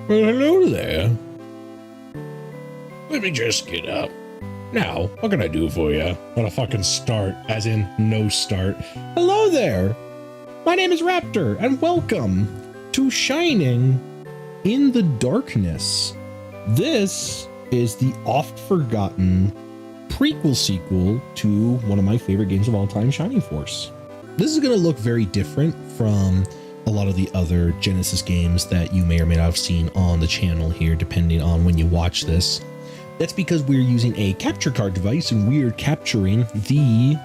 Well, hello there. Let me just get up. Now, what can I do for you? What a fucking start, as in no start. Hello there. My name is Raptor, and welcome to Shining in the Darkness. This is the oft-forgotten prequel sequel to one of my favorite games of all time, Shining Force. This is going to look very different from a lot of the other Genesis games that you may or may not have seen on the channel here, depending on when you watch this. That's because we're using a capture card device and we're capturing the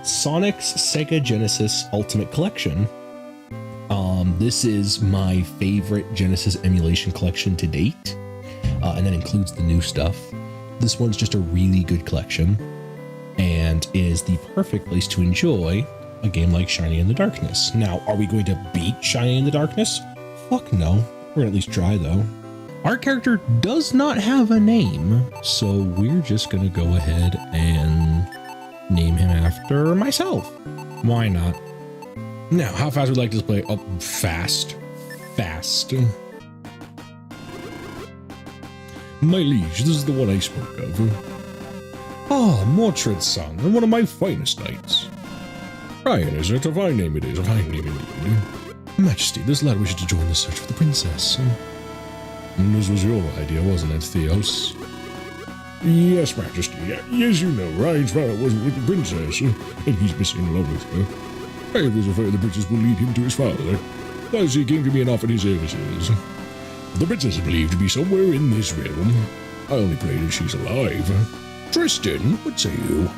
Sonic's Sega Genesis Ultimate Collection. This is my favorite Genesis emulation collection to date, and that includes the new stuff. This one's just a really good collection and is the perfect place to enjoy a game like Shining in the Darkness. Now, are we going to beat Shining in the Darkness? Fuck no. We're gonna at least try though. Our character does not have a name, so we're just gonna go ahead and name him after myself. Why not? Now, how fast would you like this play? Oh, fast. Fast. My liege, this is the one I spoke of. Ah, Mordred's son, and one of my finest knights. Ryan, is it? A fine name it is, a fine name indeed. Majesty, this lad wishes to join the search for the princess. This was your idea, wasn't it, Theos? Yes, Majesty. As you know, Ryan's father wasn't with the princess, and he's missing love with her. I was afraid the princess will lead him to his father. Thus he came to me and offered his services. The princess is believed to be somewhere in this realm. I only pray that she's alive. Tristan, what say you?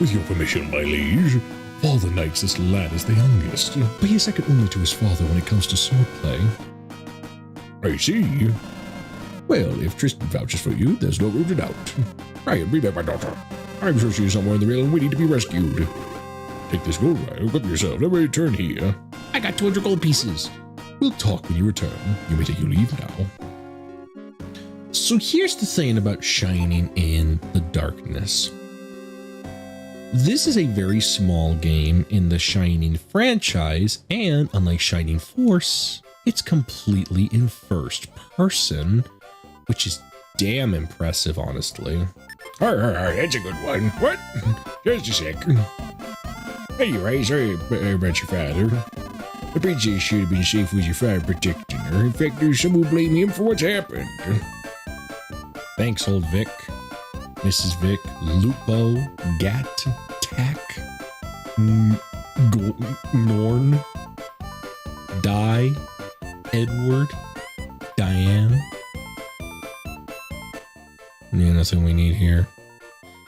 With your permission, my liege, of all the knights, this lad is the youngest, but he is second only to his father when it comes to swordplay. I see. Well, if Tristan vouches for you, there's no room to doubt. Ryan, bring back my daughter. I'm sure she is somewhere in the realm waiting to be rescued. Take this gold, Ryan. Hook up yourself. Let me return here. I got 200 gold pieces. We'll talk when you return. You may take your leave now. So here's the thing about Shining in the Darkness. This is a very small game in the Shining franchise, and unlike Shining Force, it's completely in first person, which is damn impressive, honestly. That's a good one. What? Just a sec. Hey, Ray, sorry about your father. The princess should have been safe with your father protecting her. In fact, there's some who blame him for what's happened. Thanks, old Vic. Mrs. Vic, Lupo, Gat, Tack, Norn, Di, Edward, Diane. Yeah, nothing we need here.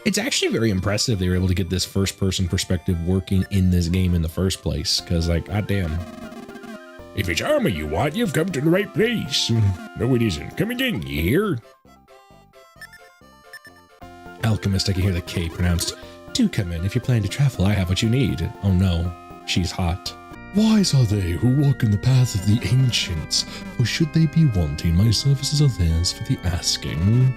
It's actually very impressive they were able to get this first-person perspective working in this game in the first place, because, like, goddamn. If it's armor you want, you've come to the right place. No, it isn't. Come again, you hear? Alchemist, I can hear the K pronounced. Do come in. If you plan to travel, I have what you need. Oh no, she's hot. Wise are they who walk in the path of the ancients, for should they be wanting, my services are theirs for the asking.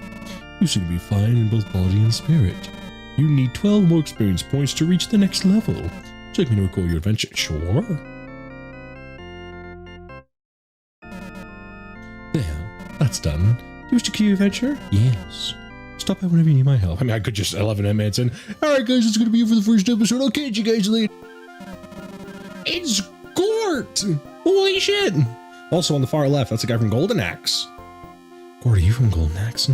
You seem to be fine in both body and spirit. You need 12 more experience points to reach the next level. Would you like me to record your adventure? Sure. There, that's done. Do you wish to continue your adventure? Yes. Stop by whenever you need my help. I mean, I could just 11 minutes in. Alright guys, it's gonna be it for the first episode. I'll catch you guys later. It's Gort! Holy shit! Also on the far left, that's the guy from Golden Axe. Gort, are you from Golden Axe?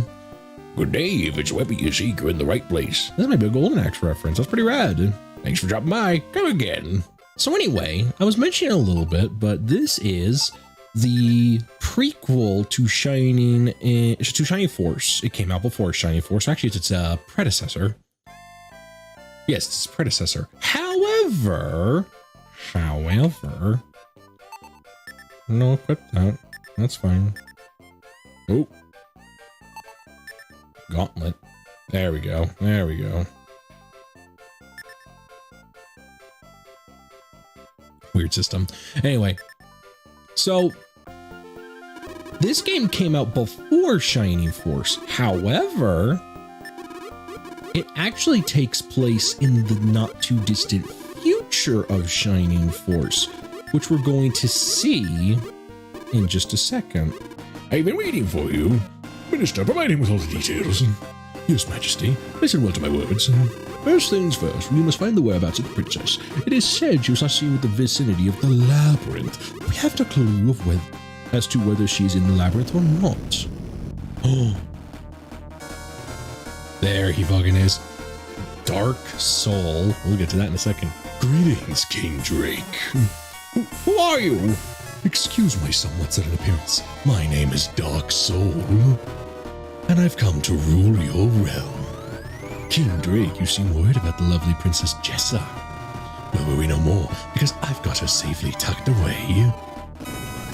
Good day, if it's a weapon you seek, you're in the right place. That might be a Golden Axe reference. That's pretty rad. Thanks for dropping by. Come again. So anyway, I was mentioning a little bit, but this is the prequel to Shining Force. It came out before Shining Force. Actually, it's its predecessor. Yes, it's its predecessor. However, no, equip that. That's fine. Oh. Gauntlet. There we go. There we go. Weird system. Anyway, so this game came out before Shining Force. However, it actually takes place in the not too distant future of Shining Force, which we're going to see in just a second. I've been waiting for you. Minister, provide him with all the details. Yes, Majesty. Listen well to my words. First things first, we must find the whereabouts of the princess. It is said she was last seen with the vicinity of the labyrinth. We have no clue as to whether she's in the labyrinth or not. Oh. There he fucking is. Dark Soul. We'll get to that in a second. Greetings, King Drake. Who are you? Excuse my somewhat sudden appearance. My name is Dark Soul, and I've come to rule your realm. King Drake, you seem worried about the lovely Princess Jessa. Well, will we know more? Because I've got her safely tucked away.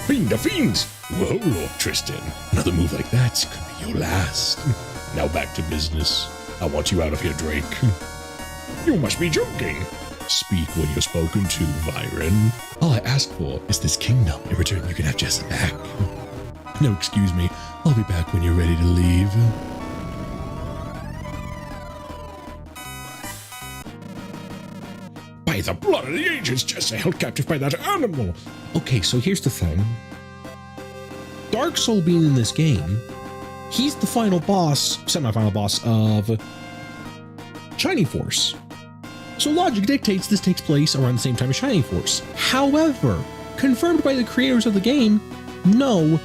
Fiend of fiends! Whoa, Lord Tristan. Another move like that could be your last. Now back to business. I want you out of here, Drake. You must be joking. Speak when you're spoken to, Viren. All I ask for is this kingdom. In return, you can have Jessa back. No, excuse me. I'll be back when you're ready to leave. By the blood of the ages, Jessa held captive by that animal. Okay, so here's the thing. Dark Soul being in this game, he's the final boss, semi-final boss of Shining Force. So logic dictates this takes place around the same time as Shining Force. However, confirmed by the creators of the game, no,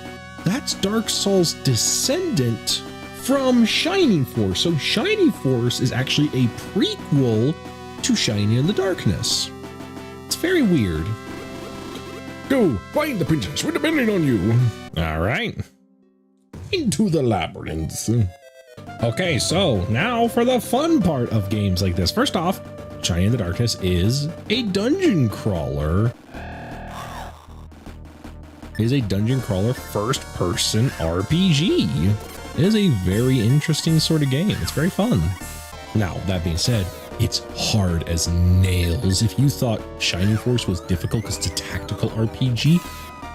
that's Dark Soul's descendant from Shining Force. So Shining Force is actually a prequel to Shining in the Darkness. It's very weird. Go, find the princess. We're depending on you. All right. Into the labyrinth. Okay, so now for the fun part of games like this. First off, Shining in the Darkness is a dungeon crawler. It is a dungeon crawler first-person RPG. It is a very interesting sort of game. It's very fun. Now, that being said, it's hard as nails. If you thought Shining Force was difficult because it's a tactical RPG,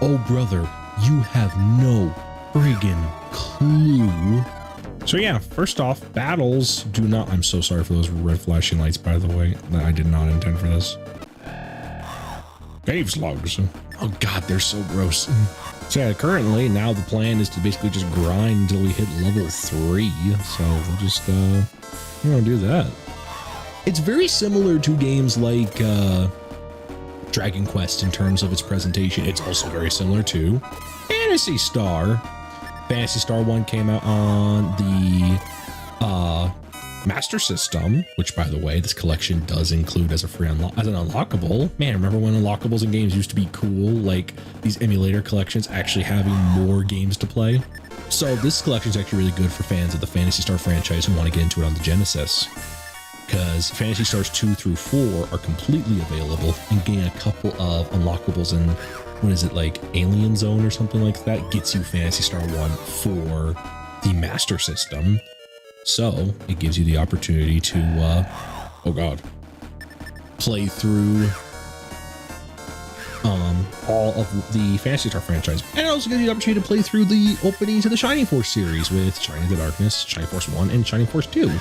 oh brother, you have no friggin' clue. So yeah, first off, battles do not... I'm so sorry for those red flashing lights, by the way. I did not intend for this. Cave slugs. Oh god, they're so gross. So yeah, currently, now the plan is to basically just grind until we hit level 3. So we'll just, we're gonna do that. It's very similar to games like Dragon Quest in terms of its presentation. It's also very similar to Phantasy Star. Phantasy Star 1 came out on the Master System, which, by the way, this collection does include as a free as an unlockable. Man, remember when unlockables in games used to be cool? Like these emulator collections actually having more games to play. So this collection is actually really good for fans of the Phantasy Star franchise who want to get into it on the Genesis. Because Phantasy Stars 2 through 4 are completely available and gain a couple of unlockables in, what is it, like Alien Zone or something like that, gets you Phantasy Star 1 for the Master System. So it gives you the opportunity to, oh god, play through all of the Phantasy Star franchise. And it also gives you the opportunity to play through the opening to the Shining Force series with Shining in the Darkness, Shining Force 1, and Shining Force 2.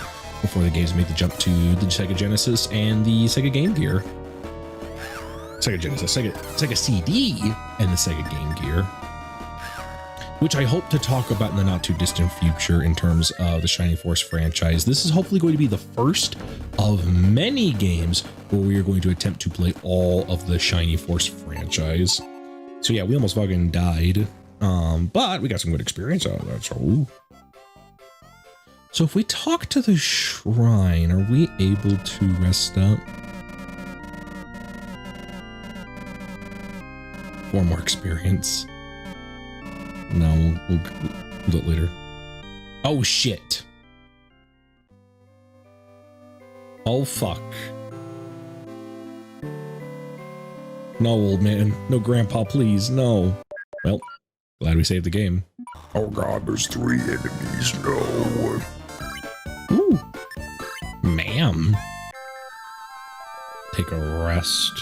Before the games made the jump to the Sega Genesis and the Sega Game Gear. Sega Genesis, Sega CD, and the Sega Game Gear. Which I hope to talk about in the not too distant future in terms of the Shining Force franchise. This is hopefully going to be the first of many games where we are going to attempt to play all of the Shining Force franchise. So yeah, we almost fucking died. But we got some good experience out of that, so... So if we talk to the shrine, are we able to rest up? 4 more experience. No, we'll do it later. Oh shit. Oh fuck. No, old man. No, grandpa, please. No. Well, glad we saved the game. Oh god, there's 3 enemies. No. Ooh. Ma'am. Take a rest.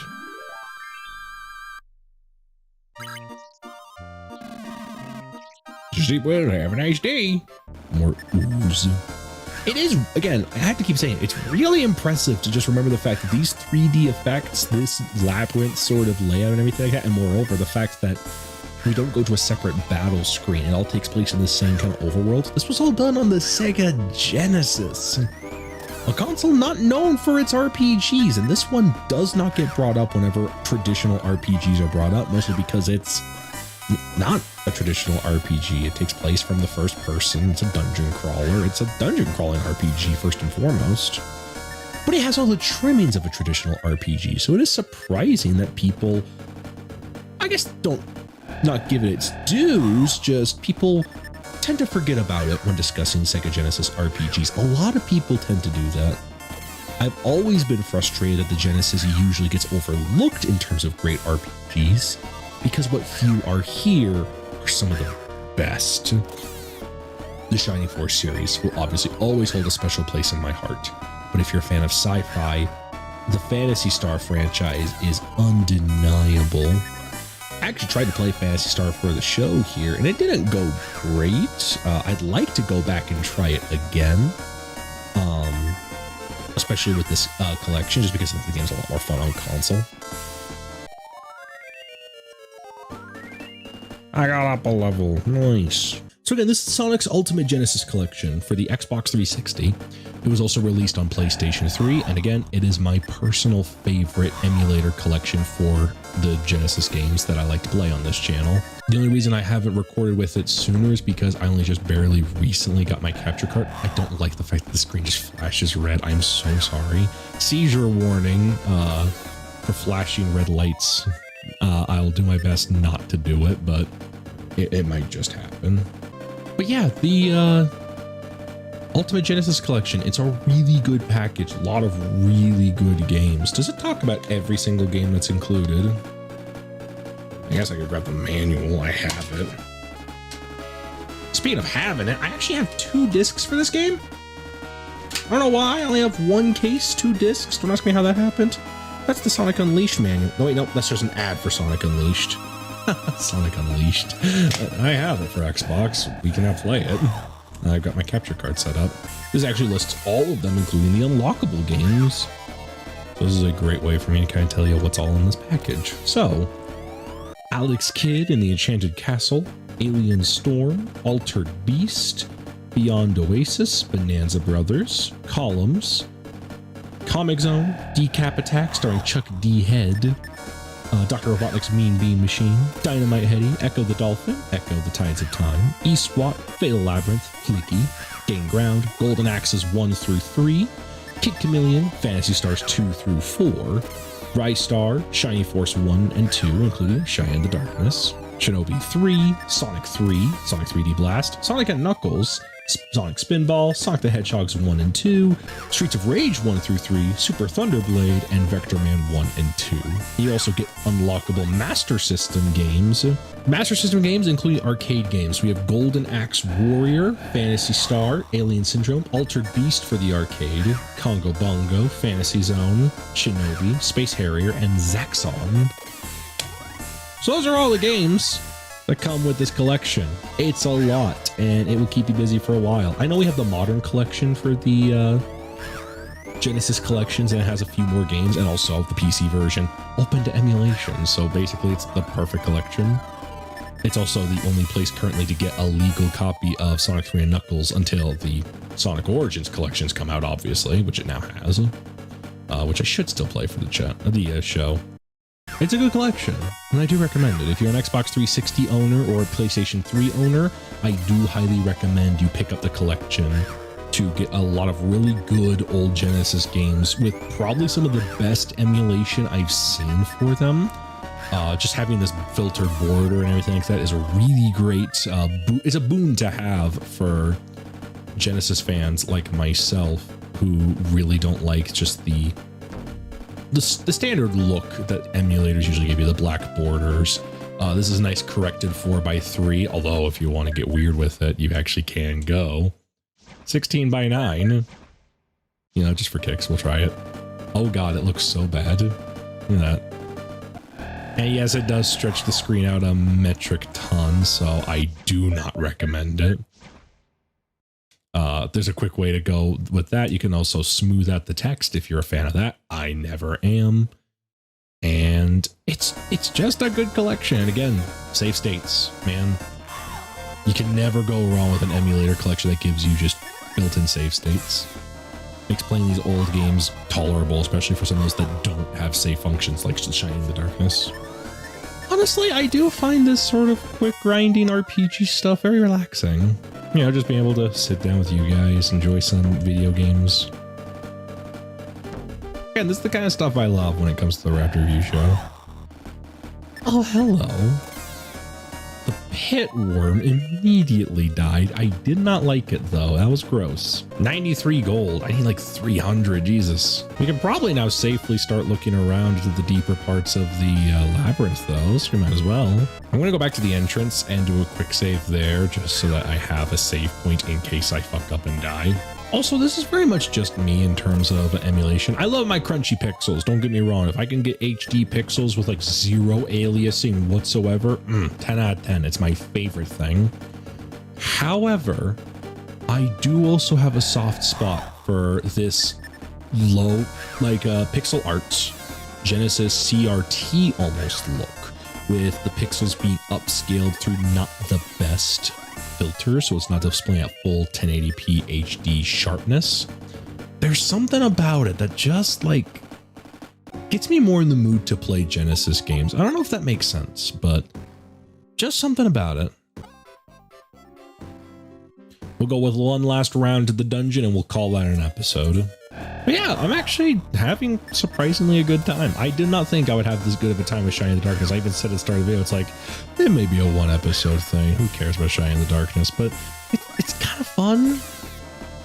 Sleep well, have a nice day. More ooze. It is, again, I have to keep saying, it's really impressive to just remember the fact that these 3D effects, this labyrinth sort of layout and everything like that, and moreover, the fact that We don't go to a separate battle screen. It all takes place in the same kind of overworld. This was all done on the Sega Genesis, a console not known for its RPGs, and this one does not get brought up whenever traditional RPGs are brought up, mostly because it's not a traditional RPG. It takes place from the first person. It's a dungeon crawler. It's a dungeon crawling RPG first and foremost. But it has all the trimmings of a traditional RPG, so it is surprising that people, I guess, don't not give it its dues, just people tend to forget about it when discussing Sega Genesis RPGs. A lot of people tend to do that. I've always been frustrated that the Genesis usually gets overlooked in terms of great RPGs, because what few are here are some of the best. The Shining Force series will obviously always hold a special place in my heart, but if you're a fan of sci-fi, the Phantasy Star franchise is undeniable. I actually tried to play Phantasy Star for the show here, and it didn't go great. I'd like to go back and try it again, especially with this collection, just because I think the game's a lot more fun on console. I got up a level. Nice. So again, this is Sonic's Ultimate Genesis Collection for the Xbox 360. It was also released on PlayStation 3, and again, it is my personal favorite emulator collection for the Genesis games that I like to play on this channel. The only reason I haven't recorded with it sooner is because I only just barely recently got my capture card. I don't like the fact that the screen just flashes red. I'm so sorry. Seizure warning for flashing red lights. I'll do my best not to do it, but it might just happen. But yeah, the Ultimate Genesis Collection, it's a really good package, a lot of really good games. Does it talk about every single game that's included? I guess I could grab the manual, I have it. Speaking of having it, I actually have 2 discs for this game. I don't know why, I only have 1 case, 2 discs. Don't ask me how that happened. That's the Sonic Unleashed manual. No, wait, no, that's just an ad for Sonic Unleashed. Sonic Unleashed. I have it for Xbox. We can now play it. I've got my capture card set up. This actually lists all of them, including the unlockable games. So this is a great way for me to kind of tell you what's all in this package. So, Alex Kidd in the Enchanted Castle, Alien Storm, Altered Beast, Beyond Oasis, Bonanza Brothers, Columns, Comic Zone, Decap Attack starring Chuck D. Head, Dr. Robotnik's Mean Bean Machine, Dynamite Heady, Echo the Dolphin, Echo the Tides of Time, E-SWAT, Fatal Labyrinth, Fleeky, Gain Ground, Golden Axes 1 through 3, Kid Chameleon, Phantasy Stars 2 through 4, Rise Star, Shining Force 1 and 2, including Shy in the Darkness, Shinobi 3, Sonic 3, Sonic 3D Blast, Sonic and Knuckles, Sonic Spinball, Sonic the Hedgehogs 1 and 2, Streets of Rage 1 through 3, Super Thunderblade, and Vector Man 1 and 2. You also get unlockable Master System games. Master System games include arcade games. We have Golden Axe Warrior, Phantasy Star, Alien Syndrome, Altered Beast for the arcade, Congo Bongo, Fantasy Zone, Shinobi, Space Harrier, and Zaxxon. So those are all the games that come with this collection. It's a lot, and it will keep you busy for a while. I know we have the modern collection for the Genesis collections, and it has a few more games, and also the PC version open to emulation. So basically, it's the perfect collection. It's also the only place currently to get a legal copy of Sonic 3 and Knuckles until the Sonic Origins collections come out, obviously, which it now has, which I should still play for the show. It's a good collection, and I do recommend it. If you're an Xbox 360 owner or a PlayStation 3 owner, I do highly recommend you pick up the collection to get a lot of really good old Genesis games with probably some of the best emulation I've seen for them. Just having this filtered border and everything like that is a really great, it's a boon to have for Genesis fans like myself who really don't like just the standard look that emulators usually give you, the black borders. This is a nice corrected 4x3, although if you want to get weird with it, you actually can go 16:9. You know, just for kicks, we'll try it. Oh god, it looks so bad. Look at that. And yes, it does stretch the screen out a metric ton, so I do not recommend it. There's a quick way to go with that. You can also smooth out the text if you're a fan of that. I never am. And it's just a good collection. And again, save states, man. You can never go wrong with an emulator collection that gives you just built-in save states. Makes playing these old games tolerable, especially for some of those that don't have save functions like Shining in the Darkness. Honestly, I do find this sort of quick grinding RPG stuff very relaxing. You know, just being able to sit down with you guys, enjoy some video games. Again, this is the kind of stuff I love when it comes to the Raptor Review Show. Oh, hello. The pit worm immediately died. I did not like it though. That was gross. 93 gold. I need like 300. Jesus. We can probably now safely start looking around to the deeper parts of the labyrinth though, so we might as well. I'm going to go back to the entrance and do a quick save there just so that I have a save point in case I fuck up and die. Also, this is very much just me in terms of emulation. I love my crunchy pixels, don't get me wrong. If I can get HD pixels with like zero aliasing whatsoever, 10 out of 10. It's my favorite thing. However, I do also have a soft spot for this low, like pixel art, Genesis CRT almost look, with the pixels being upscaled through not the best filter, so it's not displaying at full 1080p HD sharpness. There's something about it that just like gets me more in the mood to play Genesis games. I don't know if that makes sense, but just something about it. We'll go with one last round to the dungeon and we'll call that an episode. But yeah, I'm actually having surprisingly a good time. I did not think I would have this good of a time with Shining in the Darkness. I even said at the start of the video, it's like, it may be a one episode thing. Who cares about Shining in the Darkness? But it's kind of fun.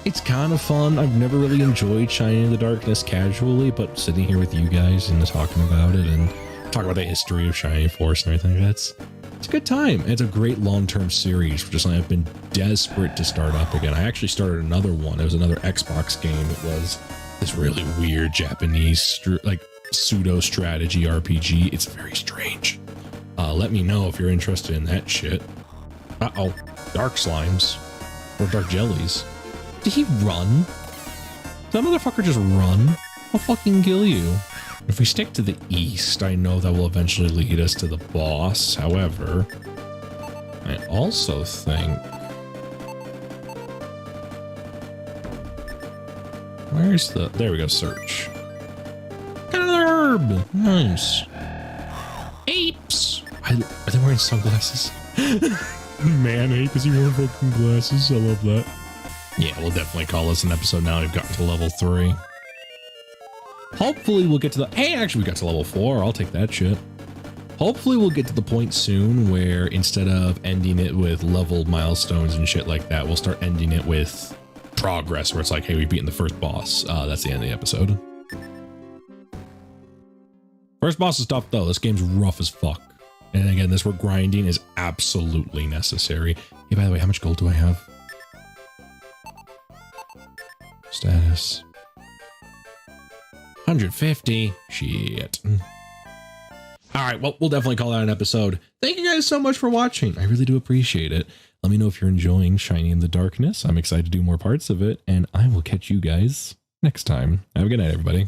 It's kind of fun. I've never really enjoyed Shining in the Darkness casually, but sitting here with you guys and talking about it and talking about the history of Shining Force and everything, it's a good time. It's a great long-term series, which is something I've been desperate to start up again. I actually started another one. It was another Xbox game. It was this really weird Japanese like pseudo strategy RPG. It's very strange. Let me know if you're interested in that shit. Uh-oh, dark slimes or dark jellies. Did he run? Did that motherfucker just run? I'll fucking kill you. If we stick to the east, I know that will eventually lead us to the boss. However, I also think... Where's the... There we go, search. Got another herb! Nice. Apes! Are they wearing sunglasses? Man ape, is he wearing fucking glasses? I love that. Yeah, we'll definitely call this an episode now. We've gotten to level 3. Hopefully we'll get to the... Hey, actually we got to level 4. I'll take that shit. Hopefully we'll get to the point soon where instead of ending it with level milestones and shit like that, we'll start ending it with progress where it's like, hey, we've beaten the first boss. That's the end of the episode. First boss is tough though. This game's rough as fuck. And again, this where grinding is absolutely necessary. Hey, by the way, how much gold do I have? Status. 150. Shit. All right, well, we'll definitely call that an episode. Thank you guys so much for watching. I really do appreciate it. Let me know if you're enjoying Shining in the Darkness. I'm excited to do more parts of it, and I will catch you guys next time. Have a good night, everybody.